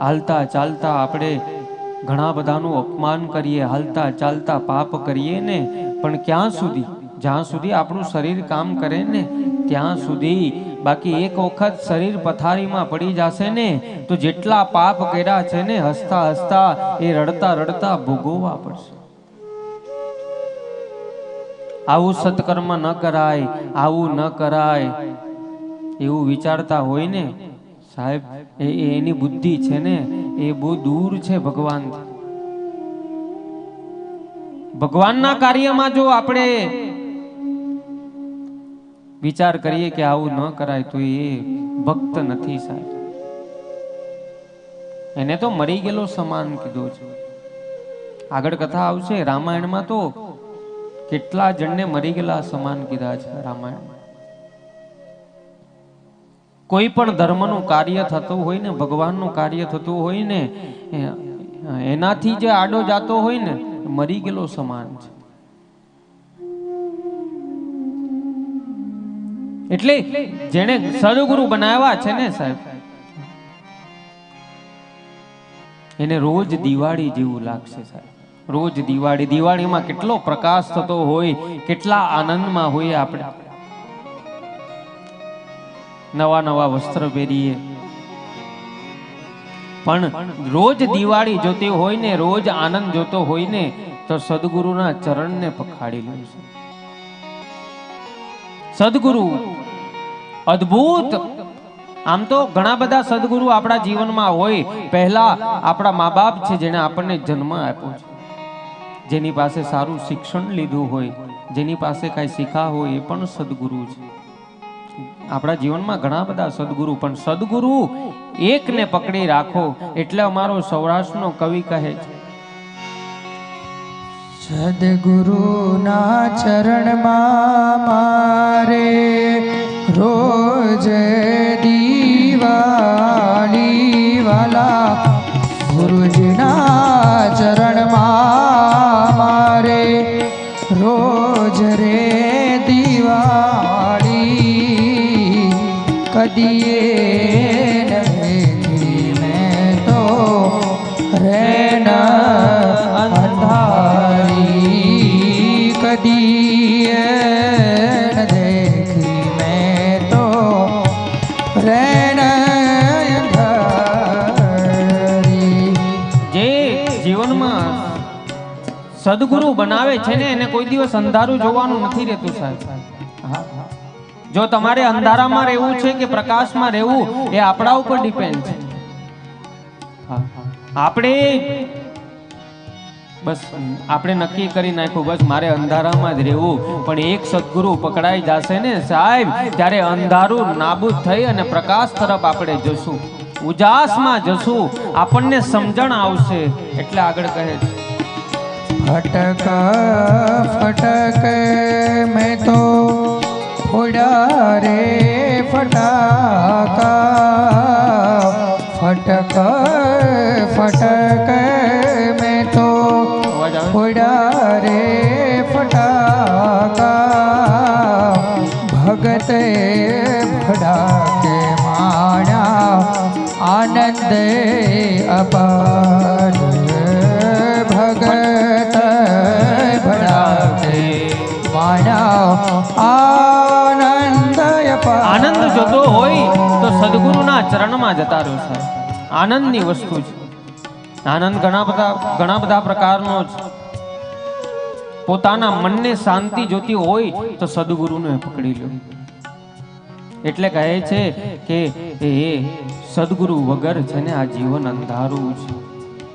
હાલતા ચાલતા આપણે ઘણા બધાનું અપમાન કરીએ, હાલતા ચાલતા પાપ કરીએ ને, પણ ક્યાં સુધી? જ્યાં સુધી આપણું શરીર કામ કરે ને ત્યાં સુધી. બાકી એક વખત શરીર પથારીમાં પડી જશે ને તો જેટલા પાપ કર્યા છે ને હસતા હસતા એ રડતા રડતા ભોગવવા પડશે. આવું સત્કર્મ ન કરાય, આવું ન કરાય એવું વિચારતા હોય ને સાહેબ, એની બુદ્ધિ છે ને એ બહુ દૂર છે ભગવાન. ભગવાનના કાર્યમાં જો આપણે વિચાર કરીએ કે આવું ન કરાય તો એ ભક્ત નથી સાહેબ. એને તો મરી ગયેલો સમાન કીધો છે. આગળ કથા આવશે રામાયણમાં તો કેટલા જણને મરી ગયેલા સમાન કીધા છે રામાયણમાં. કોઈ પણ ધર્મનું કાર્ય થતું હોય ને, ભગવાનનું કાર્ય થતું હોય ને, એનાથી જે આડો જાતો હોય ને મરી ગયેલો સમાન છે. એટલે જેને સદગુરુ બનાવ્યા છે ને સાહેબ, એને રોજ દિવાળી જેવું લાગશે સાહેબ. રોજ દિવાળીમાં કેટલો પ્રકાશ થતો હોય, કેટલા આનંદમાં હોય આપણે. નવા નવા વસ્ત્ર પહેરીએ, પણ રોજ દિવાળી જોતી હોય ને, રોજ આનંદ જોતો હોય ને તો સદગુરુના ચરણને પખાડી લે છે. સદગુરુ અદ્ભુત. આમ તો ઘણા બધા સદગુરુ આપણા જીવનમાં હોય. પહેલા આપણા મા બાપ છે જેને આપણને જન્મ આપ્યો છે, જેની પાસે સારું શિક્ષણ લીધું હોય, જેની પાસે કઈ શીખા હોય એ પણ સદગુરુ છે. આપણા જીવનમાં ઘણા બધા સદગુરુ, પણ સદગુરુ એકને પકડી રાખો. એટલે અમારો સૌરાષ્ટ્રનો કવિ કહે છે, સદગુરુના ચરણમાં મારે રોજ દિવાળી વાલા, ગુરુજીના ચરણમાં મારે રોજ રે દિવાળી, કદીએ નથી મેં તો રેન અંધારી, કદીએ દેખી મેં તો રેન અંધારી. જે જીવનમાં સદગુરુ બનાવે છે ને એને કોઈ દિવસ અંધારું જોવાનું નથી રહેતું સાહેબ. જો તમારે અંધારામાં રહેવું છે કે પ્રકાશમાં રહેવું એ આપણા ઉપર ડિપેન્ડ છે. આપણે નક્કી કરી નાખ્યું બસ મારે અંધારામાં જ રહેવું, પણ એક સદગુરુ પકડાઈ જશે ને સાહેબ, ત્યારે અંધારું નાબૂદ થઈ અને પ્રકાશ તરફ આપણે જશું, ઉજાસમાં જશું, આપણને સમજણ આવશે. એટલે આગળ કહે છે, ફટક ફટક મેં તો ફોડા રે ફટાકા, ફટક ફટક મેં તો ફોડા રે ફટાકા, ભગતે ભડાકે માણા આનંદ અપાર, ભગત ભડાકે માણા આનંદ અપાર. આનંદ જોતો હોય તો સદગુરુના ચરણમાં જતા રહો સાહેબ. આનંદની વસ્તુ છે. આનંદ ઘણા બધા પ્રકારનો છે. પોતાના મનને શાંતિ જોતી હોય તો સદગુરુને પકડી લો. એટલે કહે છે કે એ સદગુરુ વગર છે ને આ જીવન અંધારું છે.